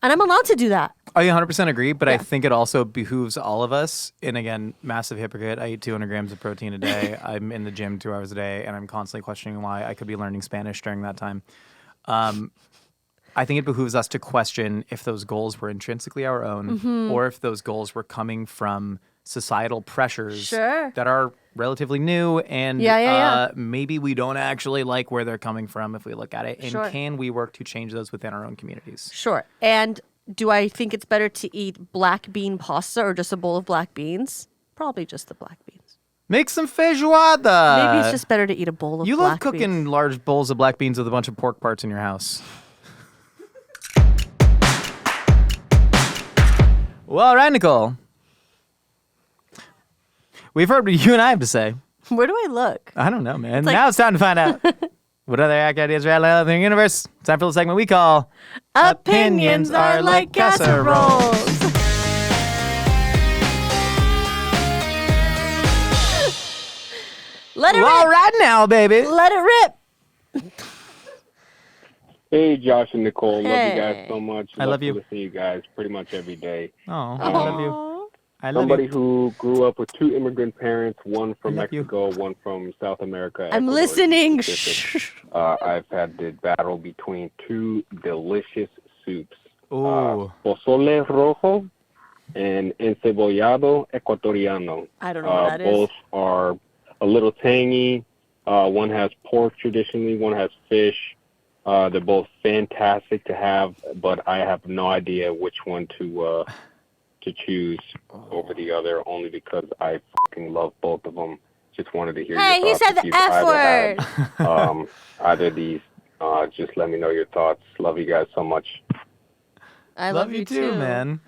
And I'm allowed to do that. I 100% agree, but I Yeah. think it also behooves all of us. And again, massive hypocrite. I eat 200 grams of protein a day. I'm in the gym 2 hours a day, and I'm constantly questioning why I could be learning Spanish during that time. I think it behooves us to question if those goals were intrinsically our own or if those goals were coming from societal pressures that are relatively new and maybe we don't actually like where they're coming from if we look at it. And can we work to change those within our own communities? Sure. And do I think it's better to eat black bean pasta or just a bowl of black beans? Probably just the black beans. Make some feijoada. Maybe it's just better to eat a bowl of black beans. You love cooking large bowls of black beans with a bunch of pork parts in your house. Well, all right, Nicole. We've heard what you and I have to say. Where do I look? I don't know, man. Now it's time to find out what other hack ideas are out there in the universe. It's time for the segment we call Opinions Are Like Casseroles. Let it rip. All right now, baby. Let it rip. Hey, Josh and Nicole. Love you guys so much. I love you. To listen to you guys pretty much every day. Oh, I love you. I love Somebody you. who grew up with two immigrant parents, one from love you. Mexico, one from South America. I'm Ecuador, listening. I've had the battle between two delicious soups. Ooh. Pozole rojo and encebollado ecuatoriano. I don't know what that is. Both are a little tangy. One has pork traditionally, one has fish. They're both fantastic to have, but I have no idea which one to choose over the other, only because I fucking love both of them. Just wanted to hear your thoughts. Hey, he said If the you've F word. Either of these, just let me know your thoughts. Love you guys so much. I Love you too, man.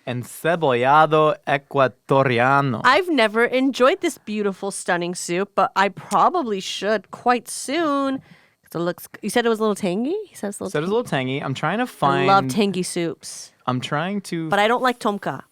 Encebollado ecuatoriano. I've never enjoyed this beautiful, stunning soup, but I probably should quite soon. It looks. You said it was a little tangy. He said it was a little tangy. I'm trying to find. I love tangy soups. I'm trying to. But I don't like tomka.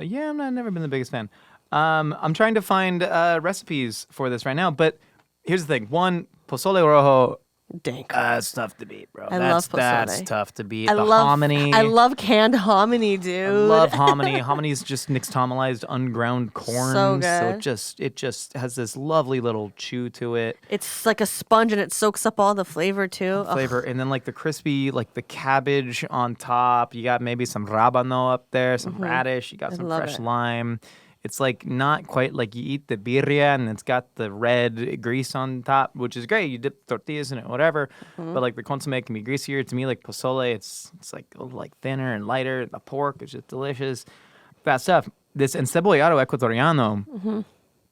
Yeah, I've never been the biggest fan. I'm trying to find recipes for this right now. But here's the thing: one, pozole rojo. Dank. That's tough to beat, bro. I love pozole. That's tough to beat. I the love hominy. I love canned hominy, dude. I love hominy. Hominy is just nixtamalized, unground corn. So good. So it just has this lovely little chew to it. It's like a sponge and it soaks up all the flavor too. Flavor. And then like the crispy, like the cabbage on top. You got maybe some rabano up there, some radish. You got some fresh lime. It's like not quite like you eat the birria and it's got the red grease on top, which is great. You dip tortillas in it, whatever. But like the consomme can be greasier. To me, like pozole, it's like a little like thinner and lighter. The pork is just delicious. That stuff. This encebollado ecuatoriano.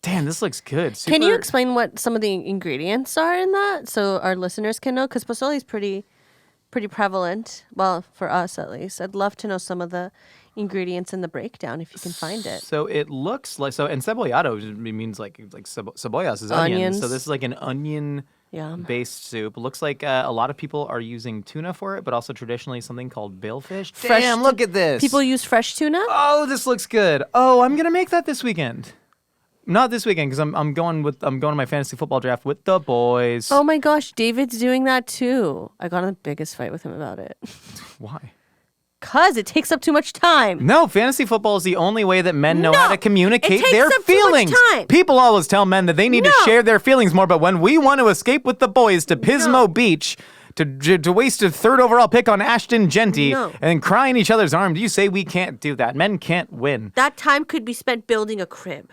Damn, this looks good. Can you explain what some of the ingredients are in that so our listeners can know? Because pozole is pretty prevalent. Well, for us at least. I'd love to know some of the ingredients in the breakdown if you can find it. So it looks like encebollado means like cebollas is onions. So this is like an onion based soup. It looks like a lot of people are using tuna for it, but also traditionally something called billfish. Damn, look at this. People use fresh tuna? Oh, this looks good. Oh, I'm gonna make that this weekend. Not this weekend because I'm going to my fantasy football draft with the boys. Oh my gosh, David's doing that too. I got in the biggest fight with him about it. Why? Because it takes up too much time. No, fantasy football is the only way that men know how to communicate their feelings. Too much time. People always tell men that they need to share their feelings more, but when we want to escape with the boys to Pismo Beach to waste a third overall pick on Ashton Genty and then cry in each other's arms, you say we can't do that. Men can't win. That time could be spent building a crib.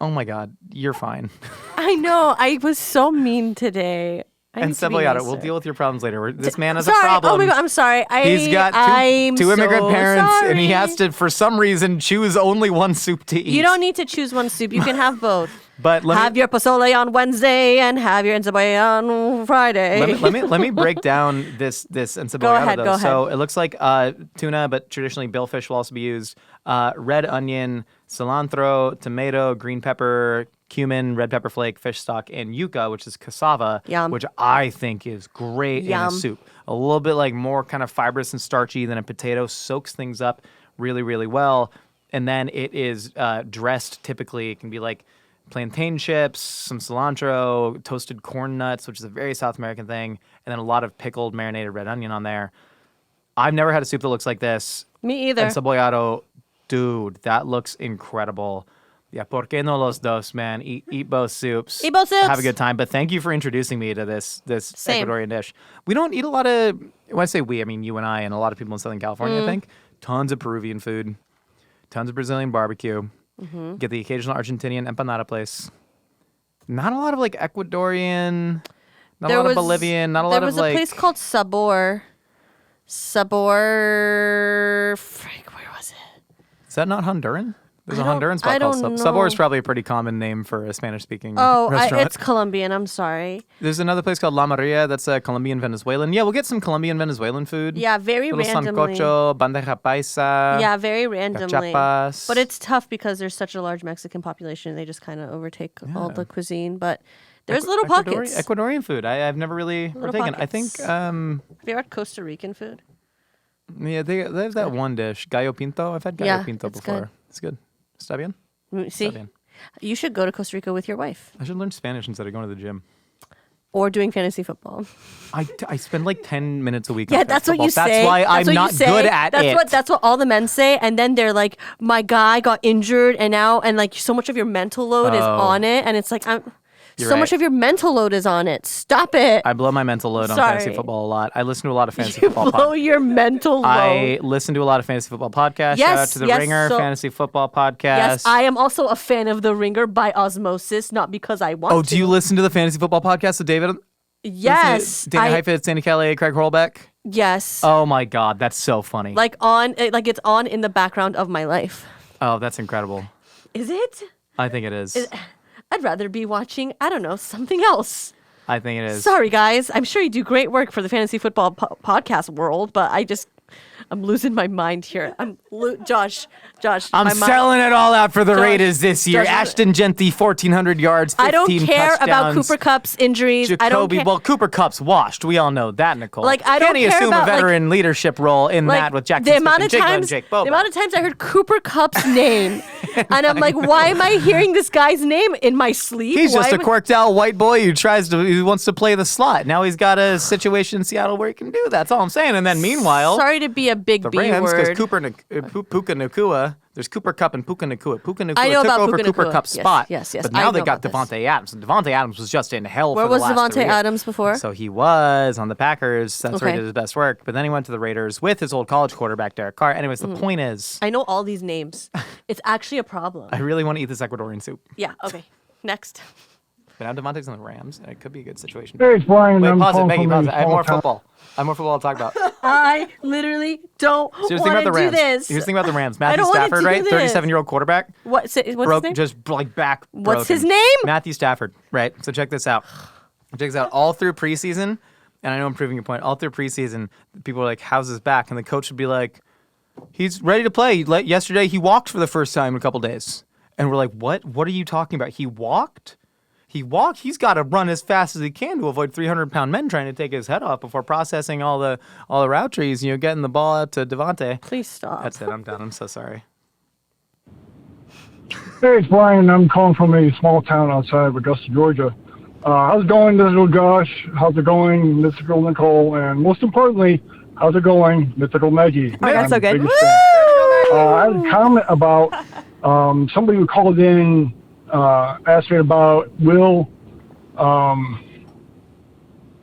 Oh my God, you're fine. I know. I was so mean today. And Cebollado, we'll deal with your problems later. This man has a problem. Oh my God, I'm sorry. He's got two immigrant parents, and he has to, for some reason, choose only one soup to eat. You don't need to choose one soup. You can have both. But have your pozole on Wednesday and have your encebolla on Friday. Let me break down this encebollado. Go ahead. So it looks like tuna, but traditionally billfish will also be used. Red onion, cilantro, tomato, green pepper, cumin, red pepper flake, fish stock, and yuca, which is cassava, which I think is great in a soup. A little bit like more kind of fibrous and starchy than a potato, soaks things up really, really well. And then it is dressed typically, it can be like plantain chips, some cilantro, toasted corn nuts, which is a very South American thing, and then a lot of pickled marinated red onion on there. I've never had a soup that looks like this. Me either. And cebollado, dude, that looks incredible. Yeah, por qué no los dos, man? Eat both soups. Eat both soups. Have a good time. But thank you for introducing me to this Same. Ecuadorian dish. We don't eat a lot of. When I say we, I mean you and I and a lot of people in Southern California. I think tons of Peruvian food, tons of Brazilian barbecue. Get the occasional Argentinian empanada place. Not a lot of like Ecuadorian. Not a lot of Bolivian. Not a lot of like. There was a place called Sabor. Frank, where was it? Is that not Honduran? There's a I don't- Honduran spot I called don't Sabor is know. probably a pretty common name for a Spanish-speaking Oh, restaurant. it's Colombian. I'm sorry. There's another place called La Maria that's Colombian Venezuelan. Yeah, we'll get some Colombian Venezuelan food. Yeah, very Little randomly. sancocho, bandeja paisa. Yeah, very randomly. cachapas. But it's tough because there's such a large Mexican population. They just kind of overtake all the cuisine. But there's little pockets. Ecuadorian food. I've never really partaken. I think, pockets. Have you ever had Costa Rican food? yeah, they have that one dish, gallo pinto. I've had gallo Yeah, pinto it's before. good. It's good. Está bien? See, Está bien. you should go to Costa Rica with your wife I should learn Spanish instead of going to the gym. or doing fantasy football. I spend like 10 minutes a week Yeah, on that's what football. you say. That's why I'm what not you say. good at it. That's what all the men say, and then they're like, "My guy got injured, and like so much of your mental load is on it," and it's like, You're so right. much of your mental load is on it. Stop it. I blow my mental load on fantasy Sorry. football a lot. I listen to a lot of fantasy You football blow podcasts. your mental load. I listen to a lot of fantasy football podcasts. Shout out to the Yes, Ringer so- Fantasy Football Podcast. Yes, I am also a fan of The Ringer by osmosis, not because I want to. Oh, do you listen to the fantasy football podcast with David? Yes. Danny Heifetz, Sandy Kelly, Craig Horlbeck. Yes. Oh my God, that's so funny. Like it's on in the background of my life. Oh, that's incredible. Is it? I think it is. I'd rather be watching, I don't know, something else. I think it is. Sorry, guys. I'm sure you do great work for the fantasy football podcast world, but I'm losing my mind here. Josh. I'm my mind- selling it all out for the Josh, Raiders this year. Josh, Ashton Genty, 1,400 yards, 15 I don't care about touchdowns. Cooper Kupp's injuries. I don't care. Well, Cooper Cup's washed. We all know that, Nicole. Like, I don't Can he care assume about, a veteran leadership role in that with Jackson the Smith amount and of Jigba times, and Jake Boba? the amount of times I heard Cooper Kupp's name, and I'm like, why am I hearing this guy's name in my sleep? He's just Why a am I- quirked out white boy who wants to play the slot. Now he's got a situation in Seattle where he can do that. That's all I'm saying. And then meanwhile, Sorry to be a big the B Rams, because word. Puka Nakua, there's Cooper Kupp and Puka Nakua. Puka Nakua I know took about over Puka Cooper Nakua. Kupp's Yes, spot. yes, yes. But I now know they got about this. Devontae Adams. And Devontae Adams was just in hell Where for the was last 3 Devontae years. Adams before? So he was on the Packers. That's where he Okay. did his best work. But then he went to the Raiders with his old college quarterback, Derek Carr. Anyways, the point is, I know all these names. It's actually a problem. I really want to eat this Ecuadorian soup. Yeah, okay. Next. But now Devontae's on the Rams, and it could be a good situation. Hey, it's Brian. Wait, I'm pause it, calling Maggie, from pause a it. I have more small town. football. I have more football to talk about. I literally don't Here's the thing want about to the do Rams. this. Here's the thing about the Rams. I Matthew don't wanna Stafford, do right? this. 37-year-old quarterback. What's his Broke name? just like back. What's his broken. name? Matthew Stafford, right? So check this out. Check this out. All through preseason, and I know I'm proving your point. All through preseason, people are like, "How's his back?" And the coach would be like, "He's ready to play." Like yesterday, he walked for the first time in a couple days, and we're like, "What? What are you talking about? He walked?" He walked. He's got to run as fast as he can to avoid 300-pound men trying to take his head off before processing all the route trees. Getting the ball out to Devontae. Please stop. That's it. I'm done. I'm so sorry. Hey, it's Brian. I'm calling from a small town outside of Augusta, Georgia. How's it going, Mythical Josh? How's it going, Mythical Nicole? And most importantly, how's it going, Mythical Maggie? Oh, that's so I'm the good. biggest fan. I had a comment about somebody who called in, asked me about, will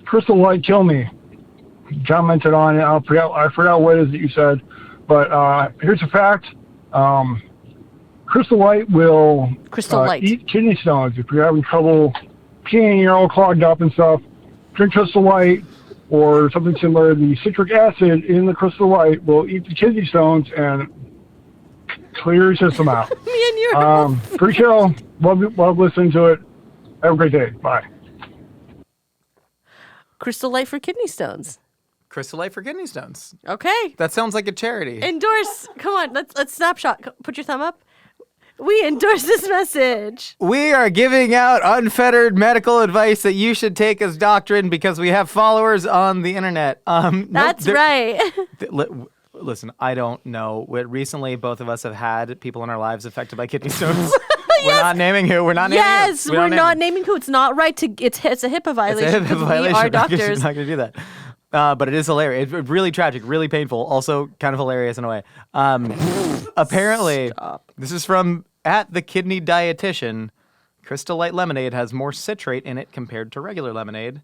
Crystal Light kill me? Commented on it. I forgot what it is that you said. But here's a fact. Crystal Light will Crystal Light. eat kidney stones. If you're having trouble peeing, you're all clogged up and stuff, drink Crystal Light or something similar. The citric acid in the Crystal Light will eat the kidney stones and clear your system out. Me and you. Great show. Love listening to it. Have a great day. Bye. Crystal Light for kidney stones. Crystal Light for kidney stones. Okay. That sounds like a charity. Endorse. Come on. Let's snapshot. Put your thumb up. We endorse this message. We are giving out unfettered medical advice that you should take as doctrine because we have followers on the internet. That's right. Listen, I don't know. Recently, both of us have had people in our lives affected by kidney stones. We're not naming who. We're not naming who. Yes, we're not naming who. It's not right to. It's a HIPAA violation. It's a HIPAA because violation. We are You're doctors. not going to do that. But it is hilarious. It's really tragic, really painful, also kind of hilarious in a way. Apparently, this is from at the Kidney Dietitian, Crystal Light lemonade has more citrate in it compared to regular lemonade,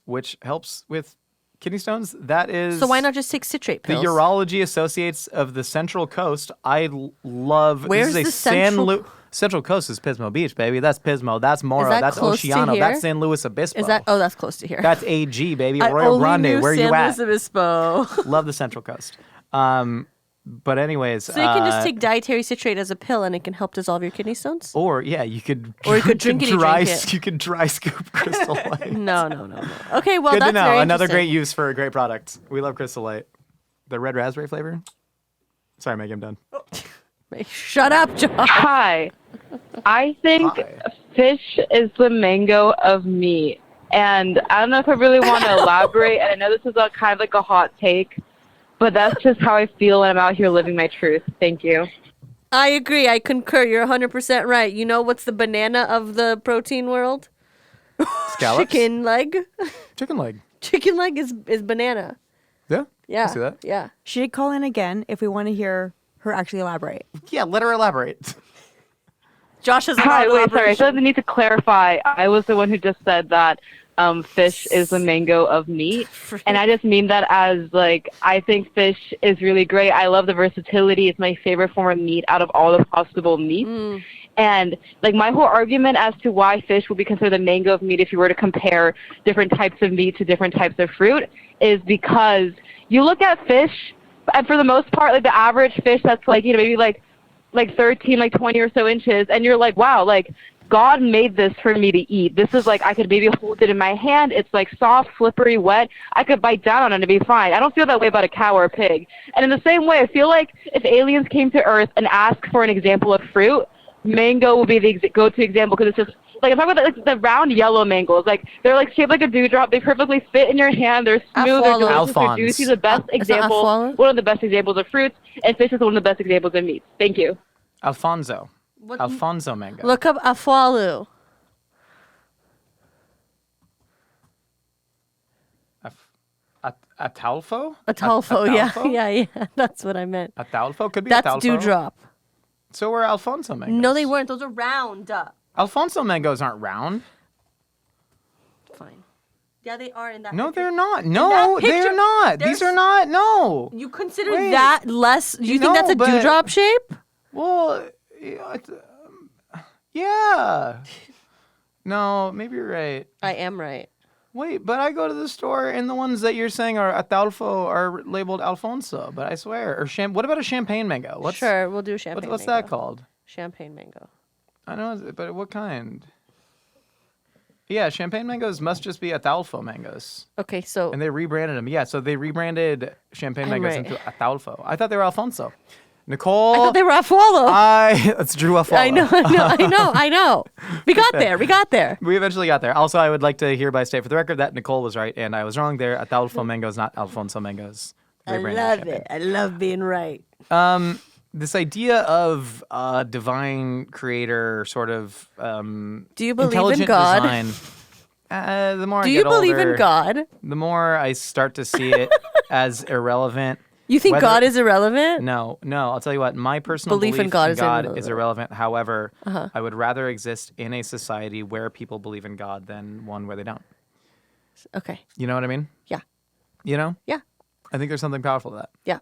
which helps with kidney stones. That is. So why not just take citrate The pills? Urology Associates of the Central Coast. I love. Where's this is the a San Central- Central Coast is Pismo Beach, baby. That's Pismo. That's Morro. that That's close to Oceano. here? That's San Luis Obispo. Is that? Oh, that's close to here. That's AG, baby. I Arroyo only Grande. knew Where San you at? Luis Obispo. Love the Central Coast. But anyways, So you can just take dietary citrate as a pill, and it can help dissolve your kidney stones. or yeah, you could Or you could drink it, you dry, drink it. You could dry scoop Crystal Light. No. Okay, well Good that's to know. very Another great interesting. use for a great product. We love Crystal Light. The red raspberry flavor. Sorry, Meg, I'm done. Shut up, John. Hi. I think Hi. fish is the mango of meat. And I don't know if I really want to elaborate, and I know this is a kind of like a hot take, but that's just how I feel when I'm out here living my truth. Thank you. I agree. I concur. You're 100% right. You know what's the banana of the protein world? Scallops. Chicken leg. Chicken leg. Chicken leg is banana. Yeah. Yeah. I see that. Yeah. She should call in again if we want to hear her actually elaborate. Yeah. Let her elaborate. Josh has a Hi, lot of wait, sorry. I elaboration. feel like I need to clarify. I was the one who just said that fish is the mango of meat. And I just mean that as, like, I think fish is really great. I love the versatility. It's my favorite form of meat out of all the possible meats. And, like, my whole argument as to why fish would be considered the mango of meat if you were to compare different types of meat to different types of fruit is because you look at fish, and for the most part, like, the average fish that's, like, you know, maybe, like 13, like 20 or so inches, and you're like, wow, like, God made this for me to eat. This is like, I could maybe hold it in my hand. It's like soft, slippery, wet. I could bite down on it and be fine. I don't feel that way about a cow or a pig. And in the same way, I feel like if aliens came to Earth and asked for an example of fruit, mango would be the go-to example because it's just, like, I'm talking about like the round yellow mangoes. Like, they're like shaped like a dewdrop. They perfectly fit in your hand. They're smooth. They're Afwalo. delicious. They're Alphonse. juicy. The best Is that example, afwalo? one of the best examples of fruits, and fish is one of the best examples of meats. Thank you. Alfonso. What- Alfonso mango. Look up afualu. Ataulfo? Ataulfo, yeah. Ataulfo? Yeah. That's what I meant. Ataulfo could be That's Ataulfo. dewdrop. So were Alfonso mangoes. No, they weren't. Those are round. Alfonso mangoes aren't round. Fine. Yeah, they are in that No, picture. they're not. that No, picture, they're not. These there's- are not. No. You consider Wait. that less? You think that's No, a but- dewdrop shape? Well, yeah. No, maybe you're right. I am right. Wait, but I go to the store and the ones that you're saying are Ataulfo are labeled Alfonso, but I swear. Or what about a champagne mango? What's, Sure, we'll do champagne What's mango. that called? Champagne mango. I know, but what kind? Yeah, champagne mangoes must just be Ataulfo mangoes. Okay, so And they rebranded them. Yeah, so they rebranded champagne I'm mangoes right. into Ataulfo. I thought they were Alfonso. Nicole. I thought they were afualo. It's Drew Afwalo. I know. We got there. We eventually got there. Also, I would like to hereby state for the record that Nicole was right and I was wrong there. Ataulfo mangoes, not Alfonso mangoes. I Rebranded love champagne. it. I love being right. This idea of divine creator, sort of Do you believe in intelligent God? design. The more Do I you get believe older, in God? the more I start to see it as irrelevant. You think Whether- God is irrelevant? No. I'll tell you what. My personal Belief in God is irrelevant. is irrelevant. However, Uh-huh. I would rather exist in a society where people believe in God than one where they don't. Okay. You know what I mean? Yeah. You know? Yeah. I think there's something powerful to that. Yeah.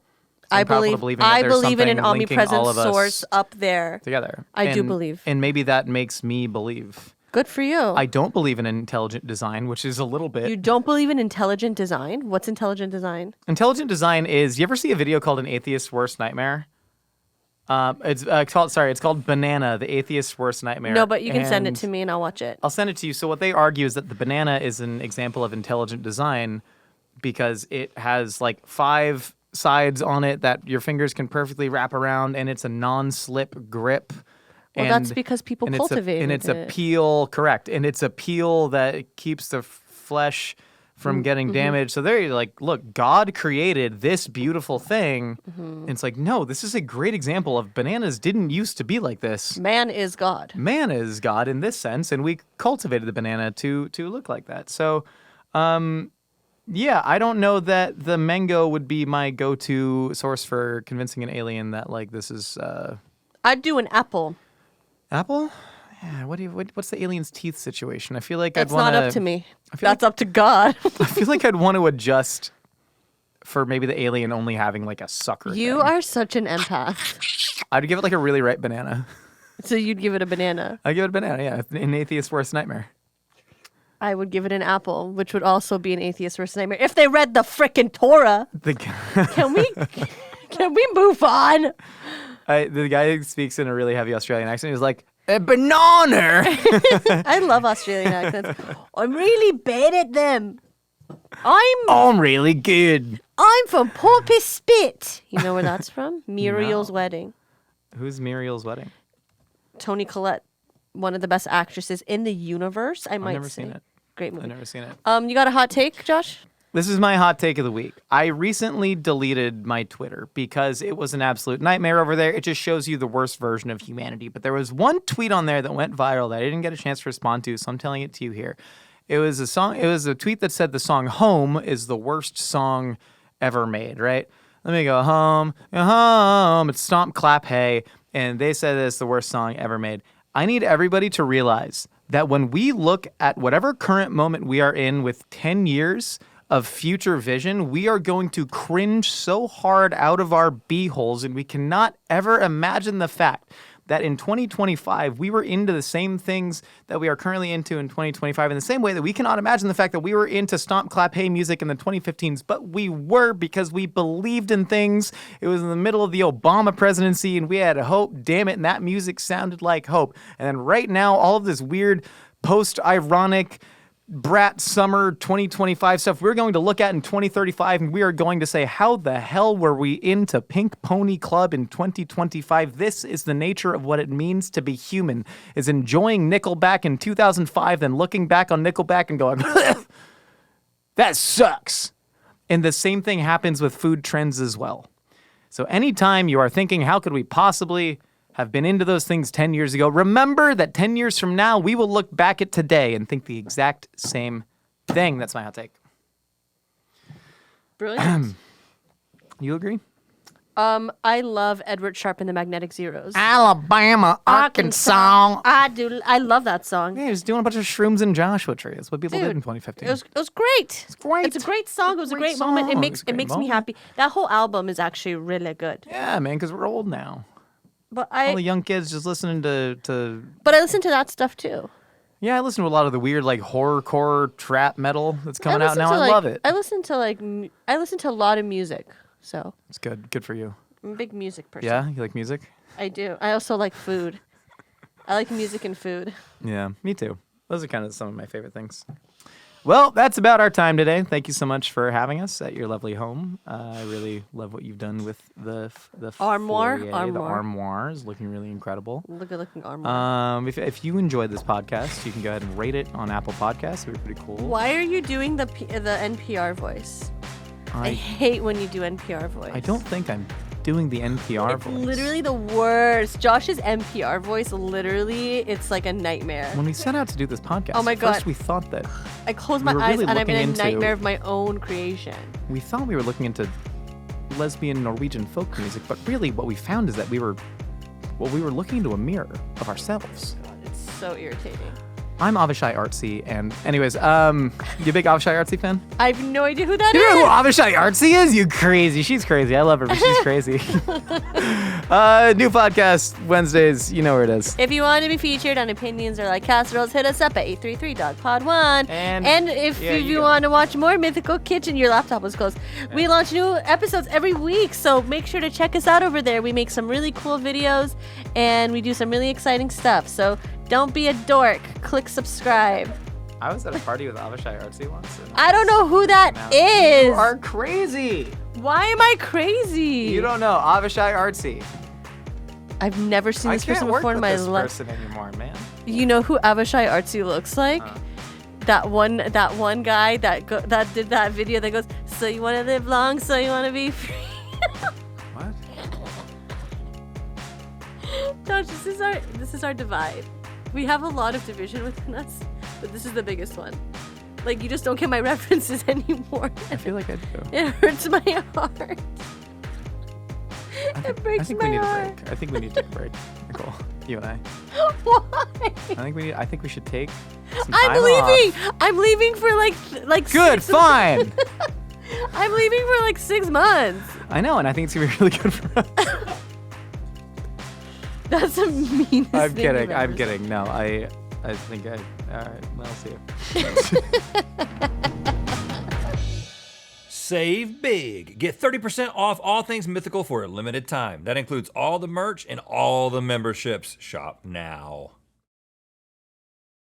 Something powerful to believe in that I there's believe in an something linking omnipresent all of us source up there. together. I do And- believe. And maybe that makes me believe. Good for you. I don't believe in intelligent design, which is a little bit. You don't believe in intelligent design? What's intelligent design? Intelligent design is. You ever see a video called "An Atheist's Worst Nightmare"? It's called Banana, the Atheist's Worst Nightmare. No, but you can send it And to me and I'll watch it. I'll send it to you. So what they argue is that the banana is an example of intelligent design because it has like 5 sides on it that your fingers can perfectly wrap around, and it's a non-slip grip. Well, that's because people cultivated and it's a it. peel, correct? And it's a peel that keeps the flesh from getting damaged. So they're like, look, God created this beautiful thing. And it's like, no, this is a great example of bananas didn't used to be like this. Man is God. Man is God in this sense, and we cultivated the banana to look like that. So, yeah, I don't know that the mango would be my go-to source for convincing an alien that like this is. I'd do an apple. Apple? Yeah. What's the alien's teeth situation? I feel like That's I'd want not up to me. I feel That's up to God. I feel like I'd want to adjust for maybe the alien only having like a sucker. You thing. are such an empath. I'd give it like a really ripe banana. So you'd give it a banana. I'd give it a banana, yeah. An atheist's worst nightmare. I would give it an apple, which would also be an atheist's worst nightmare. If they read the frickin' Torah, can we move on? The guy who speaks in a really heavy Australian accent, he's like, a banana! I love Australian accents. I'm really bad at them. I'm really good. I'm from Porpoise Spit. You know where that's from? Muriel's No. Wedding. Who's Muriel's Wedding? Toni Collette, one of the best actresses in the universe, I might never say. seen it. Great movie. I've never seen it. You got a hot take, Josh? This is my hot take of the week. I recently deleted my Twitter because it was an absolute nightmare over there. It just shows you the worst version of humanity. But there was one tweet on there that went viral that I didn't get a chance to respond to, so I'm telling it to you here. It was a tweet that said the song Home is the worst song ever made, right? Let me go home. It's Stomp Clap Hey, and they said it's the worst song ever made. I need everybody to realize that when we look at whatever current moment we are in with 10 years of future vision, we are going to cringe so hard out of our beeholes, and we cannot ever imagine the fact that in 2025, we were into the same things that we are currently into in 2025, in the same way that we cannot imagine the fact that we were into Stomp Clap Hey music in the 2015s, but we were because we believed in things. It was in the middle of the Obama presidency, and we had hope, damn it, and that music sounded like hope. And then right now, all of this weird post-ironic brat summer 2025 stuff we're going to look at in 2035, and we are going to say, how the hell were we into Pink Pony Club in 2025? This is the nature of what it means to be human, is enjoying Nickelback in 2005, then looking back on Nickelback and going, that sucks. And the same thing happens with food trends as well. So anytime you are thinking, how could we possibly have been into those things 10 years ago, remember that 10 years from now, we will look back at today and think the exact same thing. That's my hot take. Brilliant. You agree? I love Edward Sharpe and the Magnetic Zeros. Alabama, Arkansas. I do. I love that song. Yeah, he was doing a bunch of shrooms in Joshua Tree. That's what people did in 2015. It was great. It's great. It's a great song. It was a great song. moment. It was It a great makes me moment. happy. That whole album is actually really good. Yeah, man, because we're old now. But All the young kids just listening to. But I listen to that stuff too. Yeah, I listen to a lot of the weird like horrorcore trap metal that's coming out now. I love it. I listen to a lot of music. So It's good. Good for you. I'm a big music person. Yeah, you like music? I do. I also like food. I like music and food. Yeah, me too. Those are kind of some of my favorite things. Well, that's about our time today. Thank you so much for having us at your lovely home. I really love what you've done with the Armoire? foyer. The Armoire. armoire is looking really incredible. Look at looking armor. If you enjoyed this podcast, you can go ahead and rate it on Apple Podcasts. It would be pretty cool. Why are you doing the NPR voice? I hate when you do NPR voice. I don't think I'm doing the NPR It's voice. literally the worst. Josh's NPR voice, literally, it's like a nightmare. When we set out to do this podcast, Oh my at first God. we thought that I close we my were eyes really and I'm in a looking into- nightmare of my own creation. we thought we were looking into lesbian Norwegian folk music, but really what we found is that we were looking into a mirror of ourselves. God, it's so irritating. I'm Avishai Artsy, and anyways, you a big Avishai Artsy fan? I have no idea who that You know who is. Avishai Artsy is? You crazy. She's crazy. I love her, but she's crazy. New podcast Wednesdays. You know where it is. If you want to be featured on Opinions or Like Casseroles, hit us up at 833-DOG-POD1. And- if yeah, you you go. want to watch more Mythical Kitchen, your laptop was closed. We launch new episodes every week, so make sure to check us out over there. We make some really cool videos, and we do some really exciting stuff. So don't be a dork. Click subscribe. I was at a party with Avishai Artsy once. And I don't know who that now is. You are crazy. Why am I crazy? You don't know Avishai Artsy. I've never seen I this can't person work before in with my this life. person anymore, man. You know who Avishai Artsy looks like? That one guy that did that video that goes, so you want to live long, so you want to be free. What? Josh, this is our divide. We have a lot of division within us, but this is the biggest one. Like, you just don't get my references anymore. I feel like I do. It hurts my heart. It breaks I think my we need heart. a break. I think we need to take a break, Nicole. You and I. Why? I think we should take some I'm time leaving. off. I'm leaving for like Good, 6 fine. I'm leaving for like 6 months. I know, and I think it's gonna be really good for us. That's the meanest I'm thing you've kidding. ever I'm said. kidding. No, I think I. All right. Well, I'll see you. Save big. Get 30% off all things Mythical for a limited time. That includes all the merch and all the memberships. Shop now.